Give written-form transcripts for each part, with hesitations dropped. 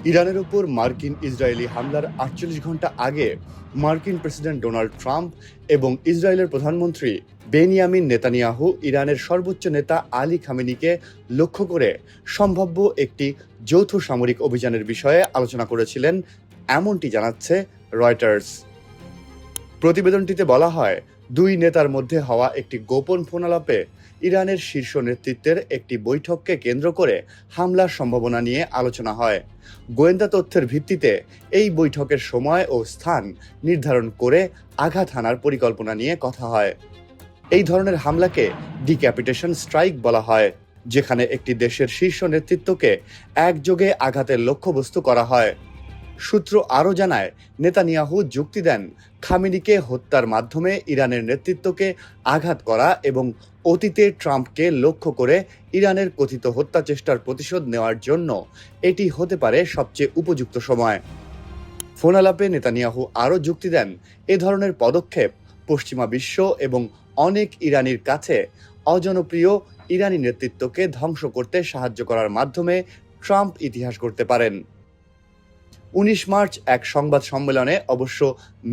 ইরানের উপর মার্কিন ইসরায়েলি হামলার ৪৮ ঘন্টা আগে মার্কিন প্রেসিডেন্ট ডোনাল্ড ট্রাম্প এবং ইসরায়েলের প্রধানমন্ত্রী বেনিয়ামিন নেতানিয়াহু ইরানের সর্বোচ্চ নেতা আলী খামেনিকে লক্ষ্য করে সম্ভাব্য একটি যৌথ সামরিক অভিযানের বিষয়ে আলোচনা করেছিলেন, এমনটি জানাচ্ছে রয়টার্স। প্রতিবেদনটিতে বলা হয়, দুই নেতার মধ্যে হওয়া একটি গোপন ফোনালাপে ইরানের শীর্ষ নেতৃত্বের একটি বৈঠককে কেন্দ্র করে হামলার সম্ভাবনা নিয়ে আলোচনা হয়। গোয়েন্দা তথ্যের ভিত্তিতে এই বৈঠকের সময় ও স্থান নির্ধারণ করে আঘাত হানার পরিকল্পনা নিয়ে কথা হয়। এই ধরনের হামলাকে ডিক্যাপিটেশন স্ট্রাইক বলা হয়, যেখানে একটি দেশের শীর্ষ নেতৃত্বকে একযোগে আঘাতের লক্ষ্যবস্তু করা হয়। সূত্র আরও জানায়, নেতানিয়াহু যুক্তি দেন, খামেনিকে হত্যার মাধ্যমে ইরানের নেতৃত্বকে আঘাত করা এবং অতীতে ট্রাম্পকে লক্ষ্য করে ইরানের কথিত হত্যা চেষ্টার প্রতিশোধ নেওয়ার জন্য এটি হতে পারে সবচেয়ে উপযুক্ত সময়। ফোনালাপে নেতানিয়াহু আরও যুক্তি দেন, এ ধরনের পদক্ষেপ পশ্চিমা বিশ্ব এবং অনেক ইরানির কাছে অজনপ্রিয় ইরানি নেতৃত্বকে ধ্বংস করতে সাহায্য করার মাধ্যমে ট্রাম্প ইতিহাস গড়তে পারেন। ১৯ মার্চ এক সংবাদ সম্মেলনে অবশ্য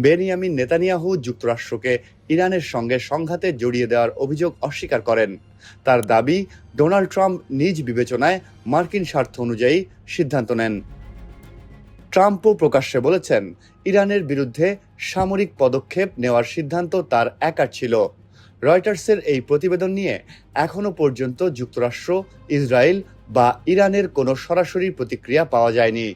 বেনিয়ামিন নেতানিয়াহু যুক্তরাষ্ট্রকে ইরানের সঙ্গে সংঘাতে জড়িয়ে দেওয়ার অভিযোগ অস্বীকার করেন। তার দাবি, ডোনাল্ড ট্রাম্প নিজ বিবেচনায় মার্কিন স্বার্থ অনুযায়ী সিদ্ধান্ত নেন। ট্রাম্পও প্রকাশ্যে বলেছেন, ইরানের বিরুদ্ধে সামরিক পদক্ষেপ নেওয়ার সিদ্ধান্ত তার একার ছিল। রয়টার্সের এই প্রতিবেদন নিয়ে এখনও পর্যন্ত যুক্তরাষ্ট্র, ইসরায়েল বা ইরানের কোনো সরাসরি প্রতিক্রিয়া পাওয়া যায়নি।